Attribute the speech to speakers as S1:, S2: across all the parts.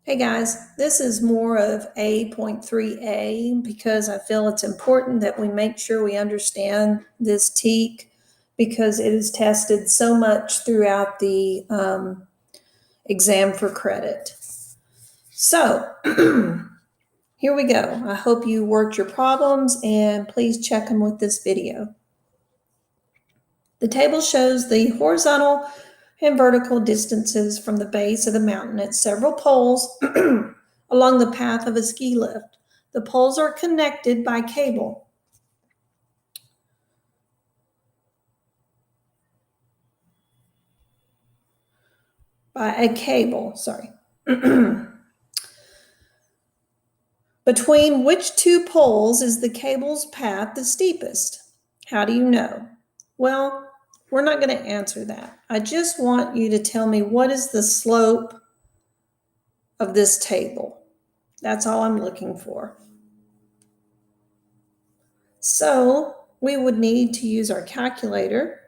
S1: Hey guys, this is more of A.3A because I feel it's important that we make sure we understand this TEK because it is tested so much throughout the exam for credit. So here we go. I hope you worked your problems and please check them with this video. The table shows the horizontal and vertical distances from the base of the mountain at several poles along the path of a ski lift. The poles are connected by cable. Between which two poles is the cable's path the steepest? How do you know? Well, we're not going to answer that. I just want you to tell me what is the slope of this table. That's all I'm looking for. So we would need to use our calculator.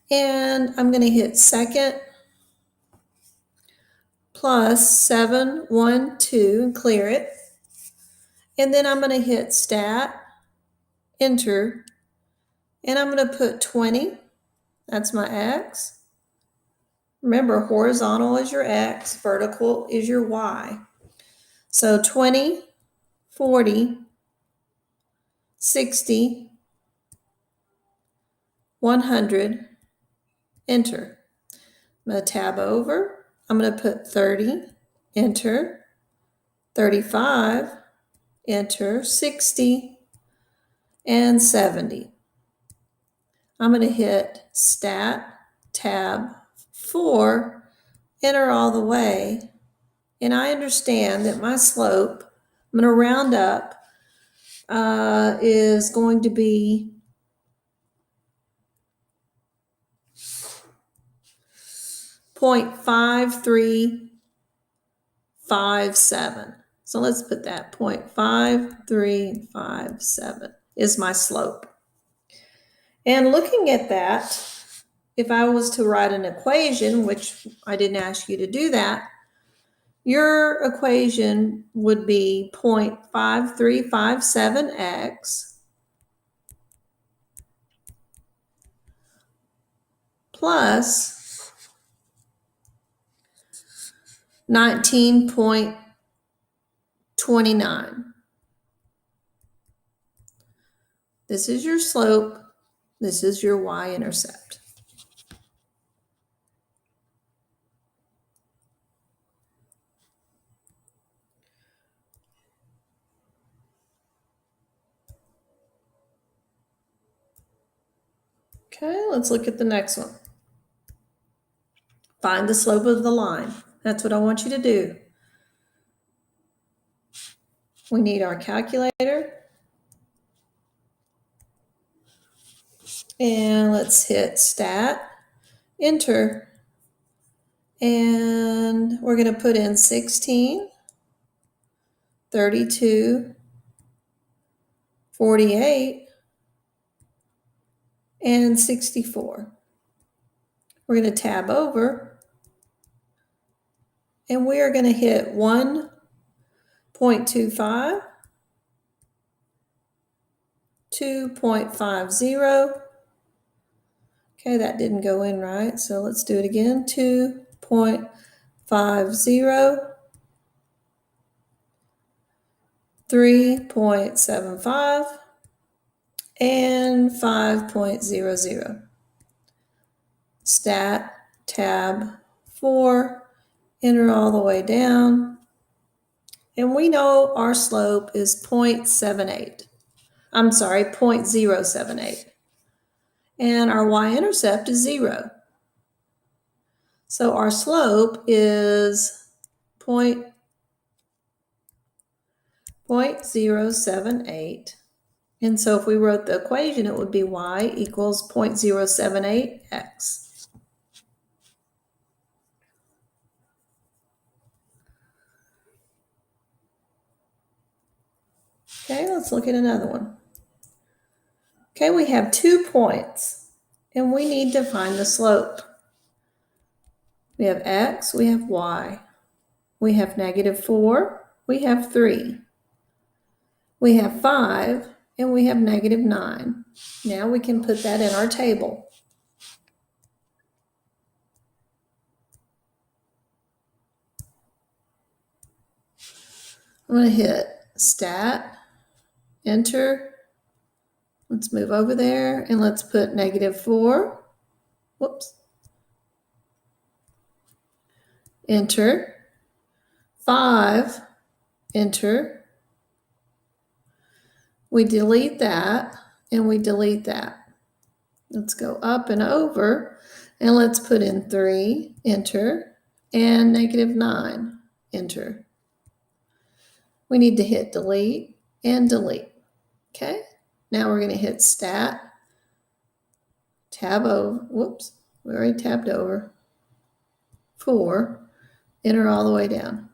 S1: And I'm going to hit second plus 712 and clear it. And then I'm going to hit stat, enter, and I'm going to put 20. That's my x. Remember, horizontal is your x, vertical is your y. So 20, 40, 60, 100, enter. I'm going to tab over. I'm going to put 30, enter, 35, enter, 60, and 70. I'm going to hit stat, tab 4, enter all the way. And I understand that my slope, I'm going to round up, is going to be 0.5357. So let's put that 0.5357 is my slope. And looking at that, if I was to write an equation, which I didn't ask you to do that, your equation would be 0.5357x plus 19.29. This is your slope. This is your y-intercept. Okay, let's look at the next one. Find the slope of the line. That's what I want you to do. We need our calculator. And let's hit stat, enter. And we're going to put in 16, 32, 48, and 64. We're going to tab over. And we are going to hit 1.25, 2.50. Okay, that didn't go in right, so let's do it again. 2.50, 3.75, and 5.00. Stat, tab 4, enter all the way down. And we know our slope is 0.78. I'm sorry, 0.078. And our y-intercept is 0. So our slope is 0.078. And so if we wrote the equation, it would be y equals 0.078x. Okay, let's look at another one. Okay, we have 2 points, and we need to find the slope. We have x, we have y. We have -4, we have 3. We have 5, and we have -9. Now we can put that in our table. I'm going to hit Stat, Enter. Let's move over there, and let's put -4. Whoops. Enter. 5, enter. We delete that, and we delete that. Let's go up and over, and let's put in 3, enter, and -9, enter. We need to hit delete and delete. Okay, now we're going to hit Stat, tab over, whoops, we already tabbed over, 4, enter all the way down.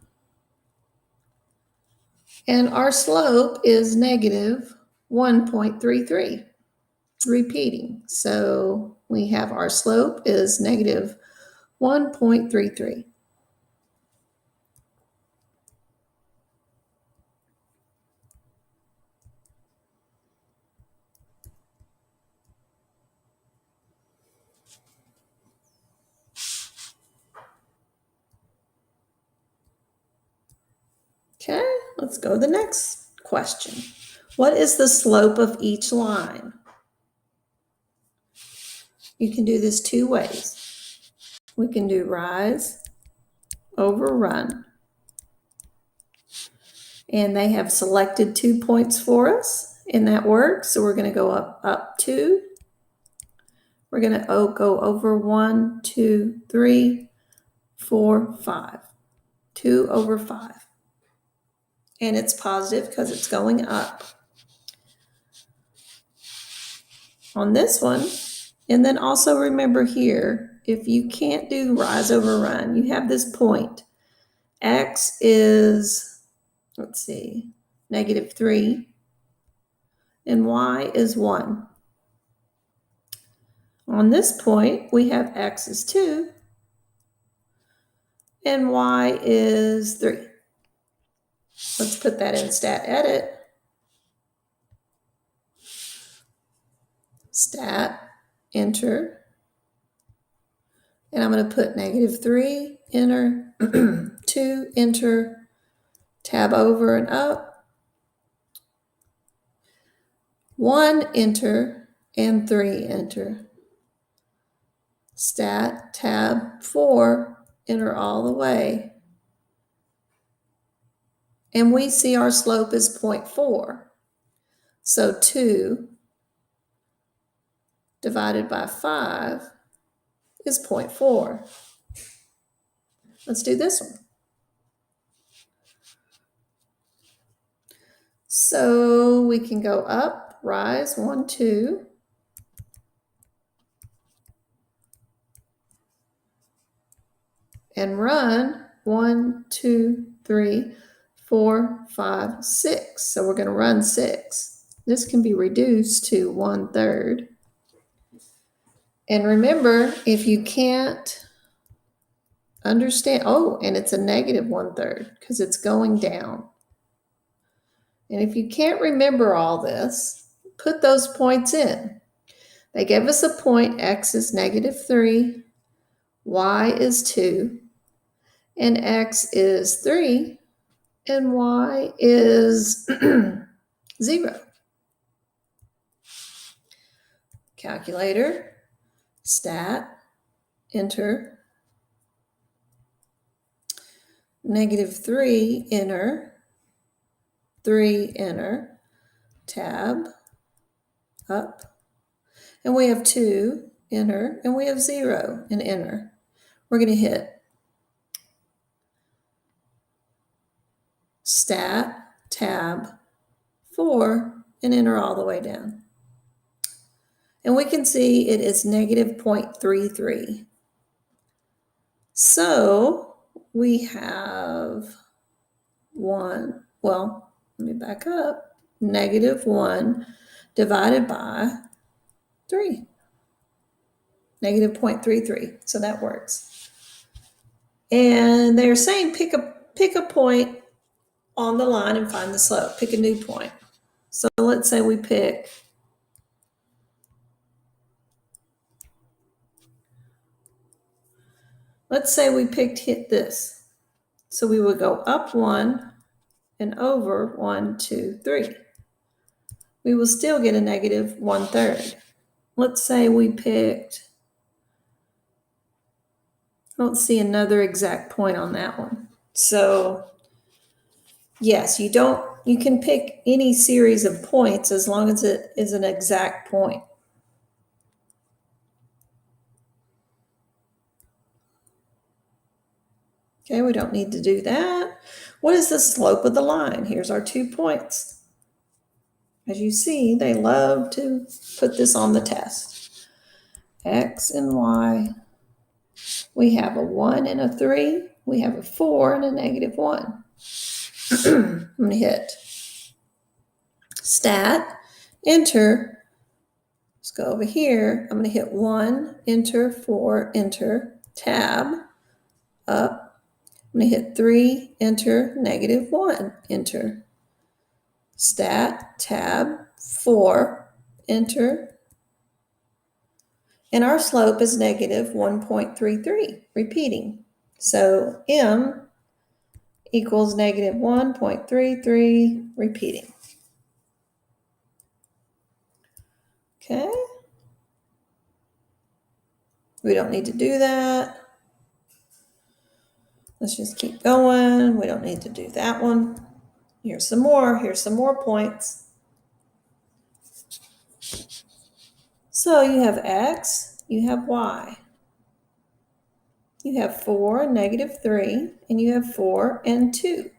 S1: And our slope is -1.33, repeating. So we have our slope is -1.33. Okay, let's go to the next question. What is the slope of each line? You can do this two ways. We can do rise over run. And they have selected 2 points for us, and that works. So we're going to go up 2. We're going to go over 1, 2, 3, 4, 5. 2 over 5. And it's positive because it's going up. On this one, and then also remember here, if you can't do rise over run, you have this point. X is, let's see, -3, and Y is 1. On this point, we have X is 2, and Y is 3. Let's put that in Stat Edit. Stat, enter. And I'm going to put -3, enter, 2, enter, tab over and up, 1, enter, and 3, enter. Stat, tab, 4, enter all the way. And we see our slope is 0.4. So 2 divided by 5 is 0.4. Let's do this one. So we can go up, rise, 1, 2. And run, 1, 2, 3, 4, 5, 6. So we're going to run 6. This can be reduced to 1/3. And remember, if you can't understand, oh, and it's a -1/3 because it's going down. And if you can't remember all this, put those points in. They gave us a point, X is -3, Y is 2, and X is 3, and Y is 0. Calculator, Stat, enter, -3, enter, 3, enter, tab, up, and we have 2, enter, and we have 0, and enter. We're going to hit Stat, tab, 4, and enter all the way down. And we can see it is -0.33. So we have 1, well, let me back up, -1 divided by 3, -0.33. So that works. And they're saying pick a point on the line and find the slope. Pick a new point. So let's say we pick, hit this. So we would go up 1 and over 1, 2, 3. We will still get a negative 1/3. Let's say we picked, I don't see another exact point on that one. So yes, you can pick any series of points as long as it is an exact point. Okay, we don't need to do that. What is the slope of the line? Here's our 2 points. As you see, they love to put this on the test. X and Y. We have a 1 and a 3. We have a 4 and a negative 1. I'm going to hit Stat, Enter. Let's go over here. I'm going to hit 1, Enter, 4, Enter, Tab, up. I'm going to hit 3, Enter, negative 1, Enter. Stat, Tab, 4, Enter. And our slope is negative 1.33, repeating. So M equals negative 1.33, repeating. Okay. We don't need to do that. Let's just keep going. We don't need to do that one. Here's some more points. So you have X, you have Y. You have 4 and negative 3, and you have 4 and 2.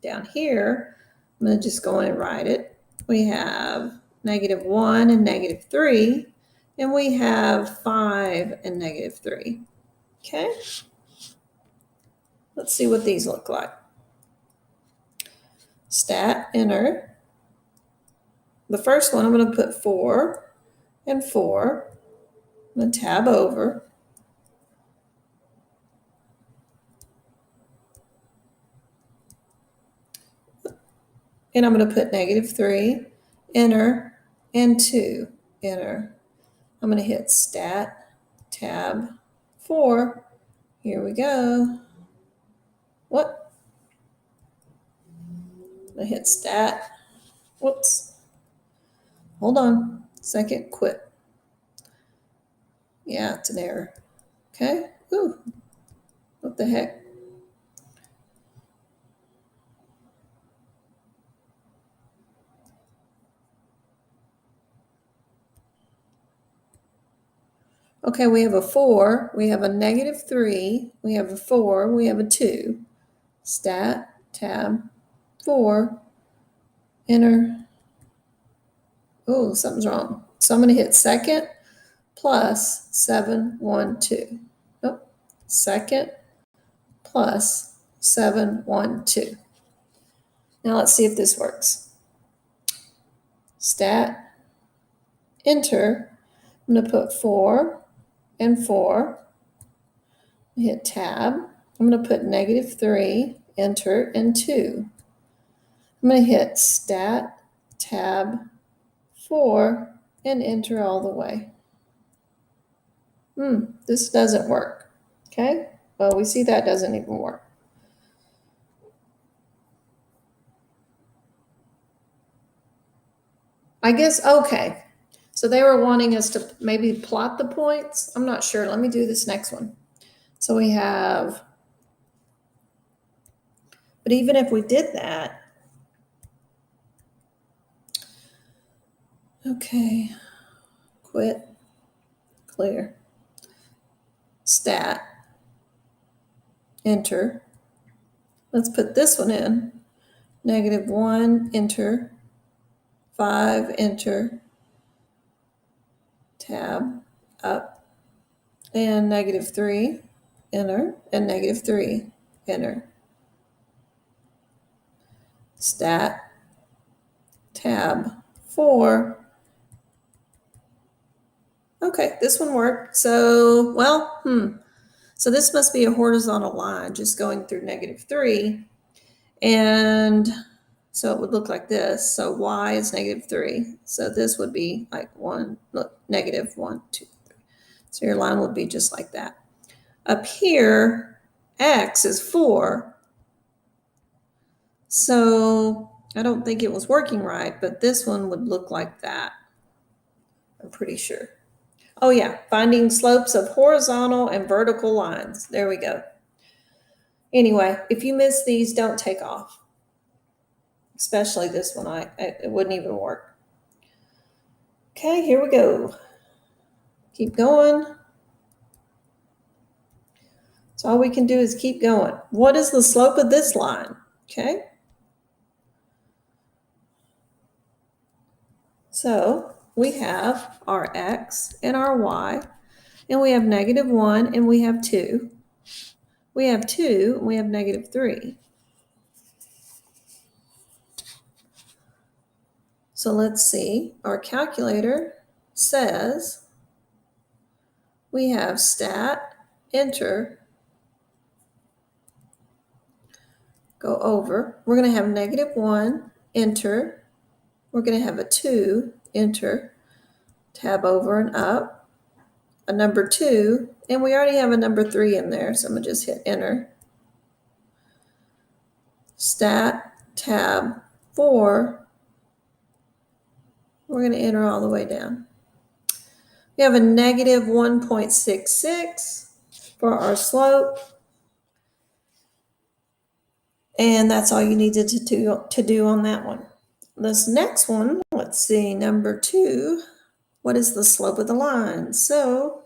S1: Down here, I'm going to just go in and write it. We have negative 1 and negative 3, and we have 5 and negative 3. Okay? Let's see what these look like. Stat, enter. The first one, I'm going to put 4 and 4. I'm going to tab over. And I'm going to put negative 3, enter, and 2, enter. I'm going to hit Stat, tab, 4. Here we go. What? I'm going to hit Stat. Whoops. Hold on. Second, quit. Yeah, it's an error. Okay. Ooh. What the heck? Okay, we have a 4, we have a negative 3, we have a 4, we have a 2. Stat, tab, 4, enter. Oh, something's wrong. So I'm going to hit second plus 7, 1, 2. Oh, second plus 7, 1, 2. Now let's see if this works. Stat, enter. I'm going to put 4 and 4. Hit tab. I'm going to put negative 3, enter, and 2. I'm going to hit Stat, tab, 4, and enter all the way. This doesn't work. Okay, well, we see that doesn't even work. I guess, okay. So they were wanting us to maybe plot the points. I'm not sure. Let me do this next one. So we have, but even if we did that, okay, quit, clear, Stat, enter. Let's put this one in. Negative 1, enter. 5, enter. Tab, up. And negative 3, enter. And negative 3, enter. Stat, tab, 4. Okay, this one worked. So, well, So this must be a horizontal line just going through -3. And so it would look like this. So y is -3. So this would be like one, look, -1, 2, 3. So your line would be just like that. Up here, x is 4. So I don't think it was working right, but this one would look like that. I'm pretty sure. Oh yeah, finding slopes of horizontal and vertical lines. There we go. Anyway, if you miss these, don't take off. Especially this one, it wouldn't even work. Okay, here we go. Keep going. So all we can do is keep going. What is the slope of this line? Okay. So we have our x and our y, and we have -1 and we have 2. We have 2 and we have -3. So let's see. Our calculator says we have stat, enter, go over. We're going to have -1, enter. We're going to have a 2, enter, tab over and up, a number 2, and we already have a number 3 in there, so I'm going to just hit enter. Stat, tab 4, we're going to enter all the way down. We have a -1.66 for our slope. And that's all you needed to do on that one. This next one, let's see, number 2, what is the slope of the line? So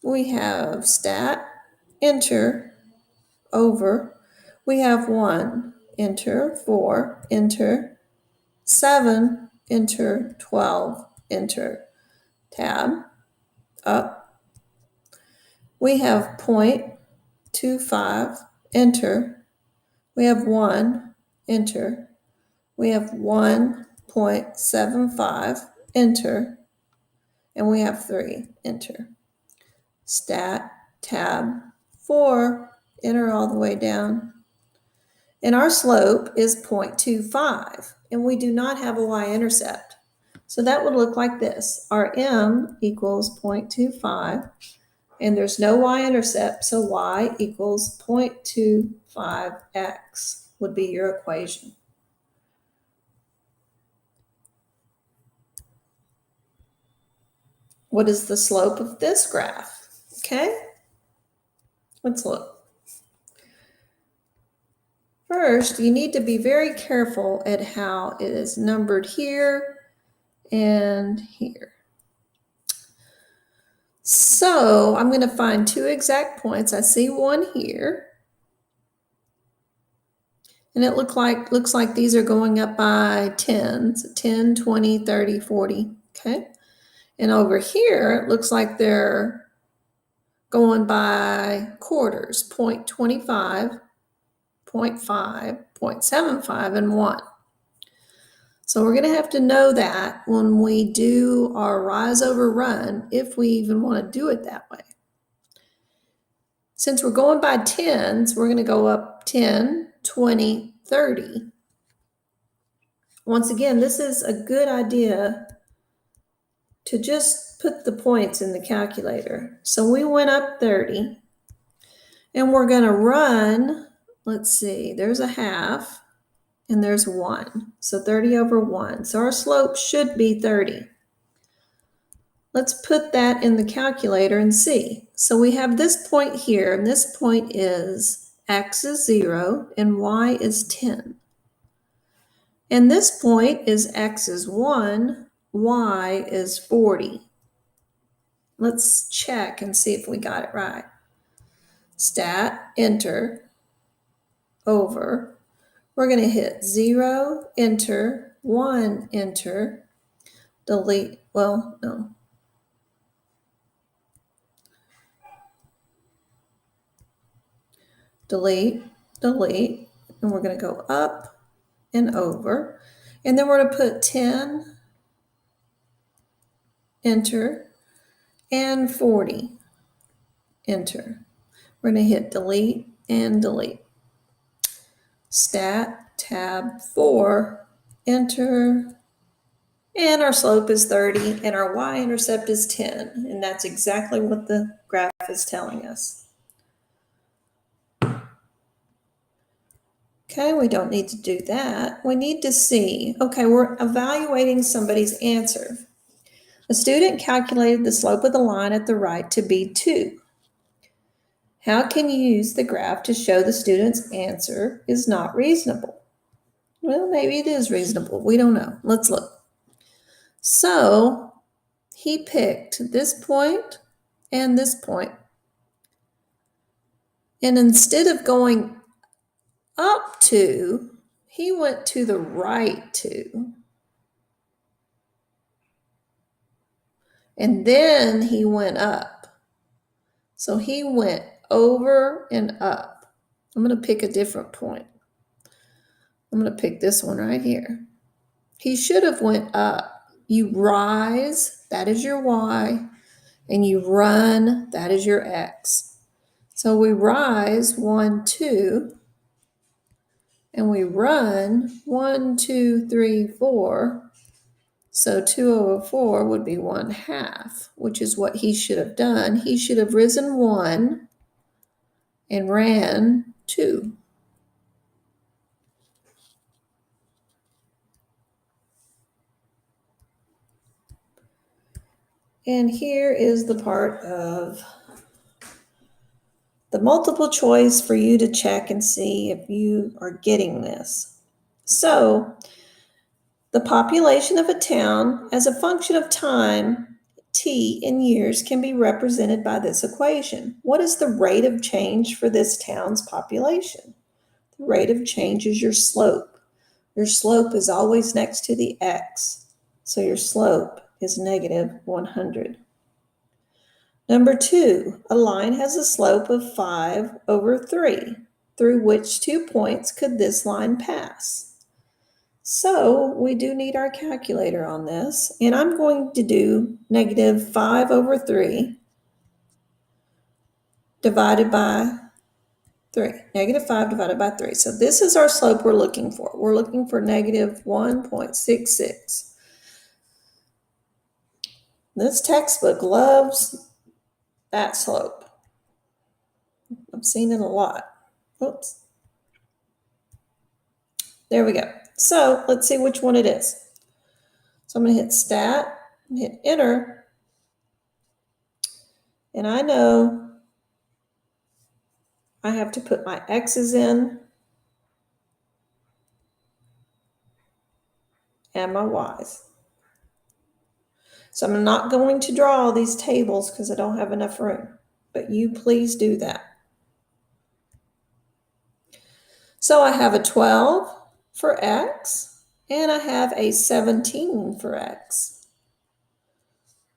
S1: we have stat, enter, over. We have 1, enter, 4, enter, 7, enter, 12, enter, tab, up. We have 0.25, enter. We have 1, enter. We have 1.75, enter. And we have 3, enter. Stat, tab, 4, enter all the way down. And our slope is 0.25, and we do not have a y-intercept. So that would look like this. Our m equals 0.25, and there's no y-intercept, so y equals 0.25x would be your equation. What is the slope of this graph? Okay, let's look. First, you need to be very careful at how it is numbered here and here. So I'm going to find 2 exact points. I see one here. And it looks like these are going up by 10s, 10, 20, 30, 40. Okay. And over here, it looks like they're going by quarters, 0.25, 0.5, 0.75, and 1. So we're going to have to know that when we do our rise over run, if we even want to do it that way. Since we're going by 10s, we're going to go up 10, 20, 30. Once again, this is a good idea to just put the points in the calculator. So we went up 30, and we're going to run, let's see, there's a half, and there's 1. So 30 over 1. So our slope should be 30. Let's put that in the calculator and see. So we have this point here, and this point is x is 0 and y is 10. And this point is x is 1, y is 40. Let's check and see if we got it right. Stat, enter, over. We're going to hit 0, enter, 1, enter, delete, well, no. Delete, delete, and we're going to go up and over. And then we're going to put 10, enter, and 40. Enter. We're going to hit delete and delete. Stat, tab 4, enter. And our slope is 30 and our y-intercept is 10. And that's exactly what the graph is telling us. Okay, we don't need to do that. We need to see, okay, we're evaluating somebody's answer. A student calculated the slope of the line at the right to be 2. How can you use the graph to show the student's answer is not reasonable? Well, maybe it is reasonable. We don't know. Let's look. So he picked this point and this point. And instead of going up 2, he went to the right 2. And then he went up. So he went over and up. I'm going to pick a different point. I'm going to pick this one right here. He should have went up. You rise, that is your y, and you run, that is your x. So we rise 1, 2, and we run 1, 2, 3, 4. So 2 over 4 would be 1/2, which is what he should have done. He should have risen 1 and ran 2. And here is the part of the multiple choice for you to check and see if you are getting this. So, the population of a town as a function of time, t in years, can be represented by this equation. What is the rate of change for this town's population? The rate of change is your slope. Your slope is always next to the x, so your slope is negative 100. Number 2, a line has a slope of 5 over 3. Through which 2 points could this line pass? So we do need our calculator on this, and I'm going to do negative 5 over 3 divided by 3. Negative 5 divided by 3. So this is our slope we're looking for. We're looking for negative 1.66. This textbook loves that slope. I've seen it a lot. Oops. There we go. So let's see which one it is. So I'm going to hit stat, hit enter, and I know I have to put my x's in and my y's. So I'm not going to draw all these tables because I don't have enough room, but you please do that. So I have a 12 for x, and I have a 17 for x.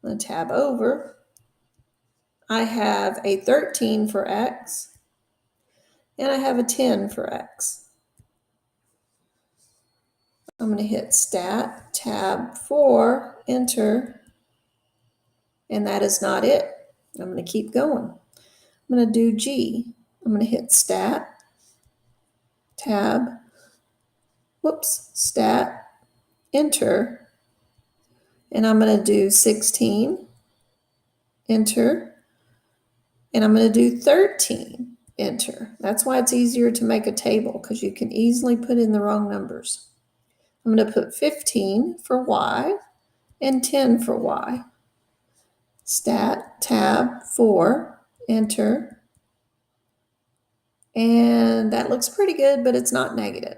S1: I'm going to tab over. I have a 13 for x, and I have a 10 for x. I'm going to hit stat, tab 4, enter, and that is not it. I'm going to keep going. I'm going to do G. I'm going to hit stat, tab, stat, enter, and I'm going to do 16, enter, and I'm going to do 13, enter. That's why it's easier to make a table, because you can easily put in the wrong numbers. I'm going to put 15 for y and 10 for y. Stat, tab 4, enter, and that looks pretty good, but it's not negative.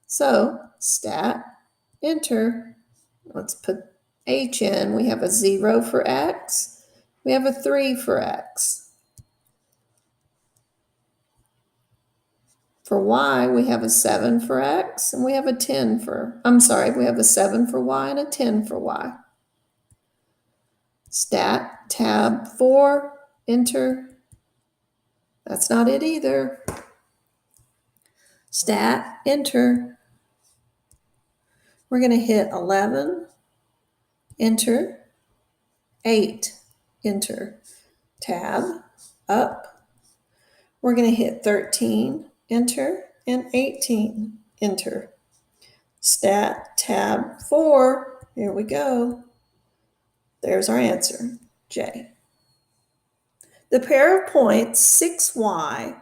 S1: So stat, enter, let's put h in. We have a 0 for x, we have a 3 for x. For y, we have a 7 for x, and we have a 10 for, we have a 7 for y and a 10 for y. Stat, tab 4, enter. That's not it either. Stat, enter. We're going to hit 11, enter, 8, enter, tab, up. We're going to hit 13, enter, and 18, enter. Stat, tab, 4, here we go. There's our answer, J. The pair of points 6y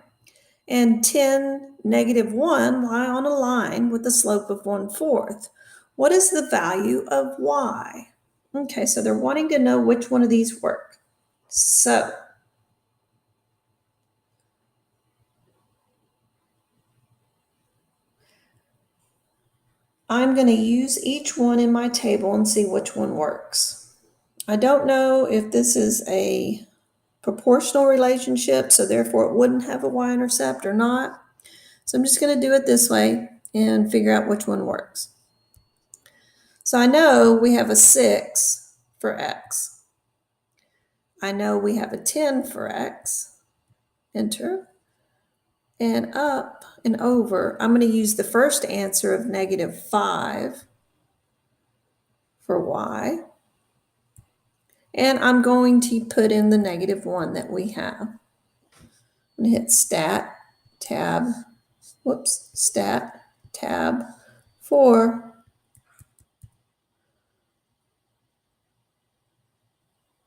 S1: and 10, -1 lie on a line with a slope of 1/4. What is the value of y? Okay, so they're wanting to know which one of these work. So I'm going to use each one in my table and see which one works. I don't know if this is a proportional relationship, so therefore it wouldn't have a y-intercept or not. So I'm just going to do it this way and figure out which one works. So I know we have a 6 for x. I know we have a 10 for x. Enter. And up and over, I'm going to use the first answer of -5 for y. And I'm going to put in the -1 that we have. I'm going to hit stat, tab, stat, tab, 4.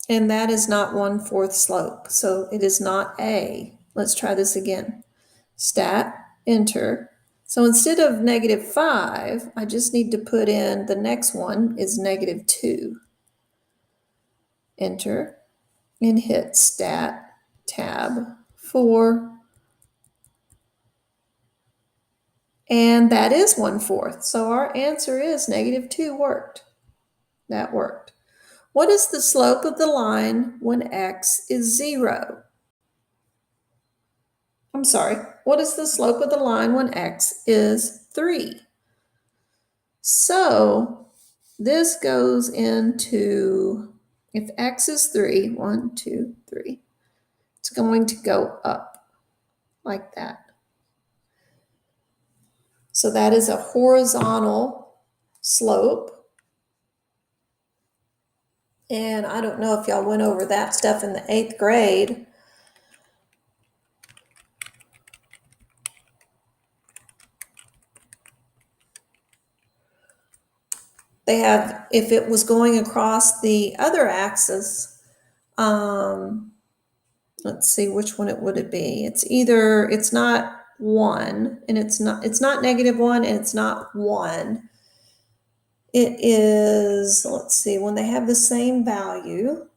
S1: And that is not 1/4 slope, so it is not A. Let's try this again. Stat, enter. So instead of -5, I just need to put in the next one is -2. Enter, and hit stat, tab, 4. And that is 1/4. So our answer is -2 worked. That worked. What is the slope of the line when x is 0? I'm sorry. What is the slope of the line when x is 3? So this goes into, if x is 3, 1, 2, 3, it's going to go up like that. So that is a horizontal slope. And I don't know if y'all went over that stuff in the 8th grade. They have, if it was going across the other axis, let's see, which one it would it be? It's not 1, and it's not -1, and it's not 1. It is, let's see, when they have the same value,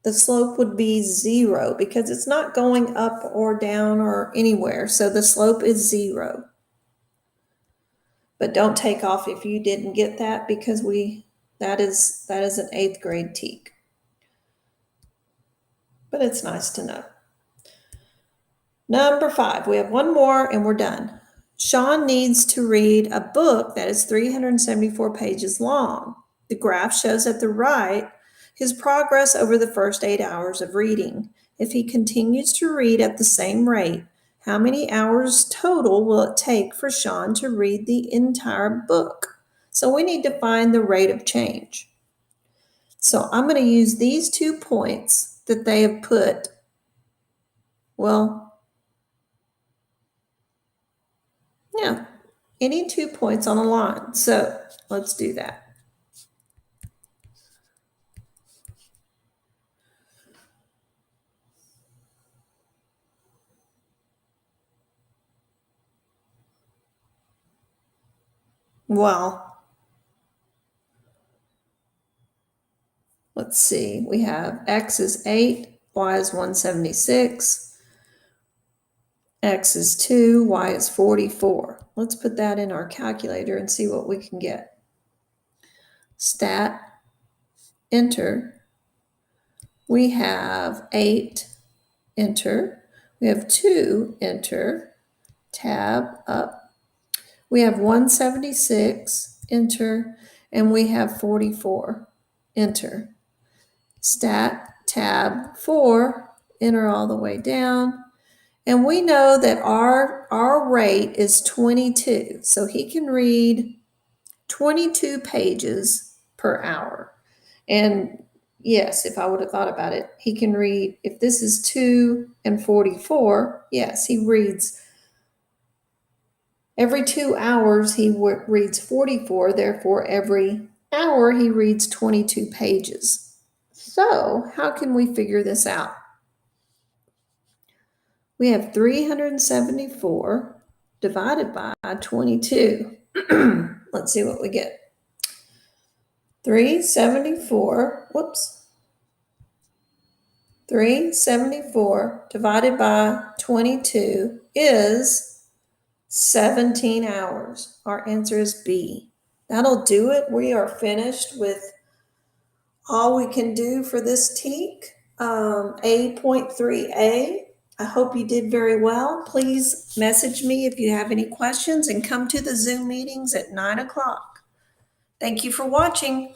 S1: the slope would be 0 because it's not going up or down or anywhere. So the slope is 0. But don't take off if you didn't get that, because that is an 8th grade teak. But it's nice to know. Number 5, we have one more and we're done. Sean needs to read a book that is 374 pages long. The graph shows at the right his progress over the first 8 hours of reading. If he continues to read at the same rate, how many hours total will it take for Sean to read the entire book? So we need to find the rate of change. So I'm going to use these 2 points that they have put. Well, yeah, any 2 points on a line. So let's do that. Well, let's see. We have x is 8, y is 176, x is 2, y is 44. Let's put that in our calculator and see what we can get. Stat, enter. We have 8, enter. We have 2, enter. Tab, up. We have 176, enter. And we have 44, enter. Stat, tab, 4, enter all the way down. And we know that our rate is 22. So he can read 22 pages per hour. And yes, if I would have thought about it, he can read, if this is 2 and 44, yes, he reads every 2 hours, he reads 44, therefore, every hour, he reads 22 pages. So, how can we figure this out? We have 374 divided by 22. Let's see what we get. 374, whoops. 374 divided by 22 is 17 hours. Our answer is B. That'll do it. We are finished with all we can do for this TEK, A.3A. I hope you did very well. Please message me if you have any questions and come to the Zoom meetings at 9 o'clock. Thank you for watching.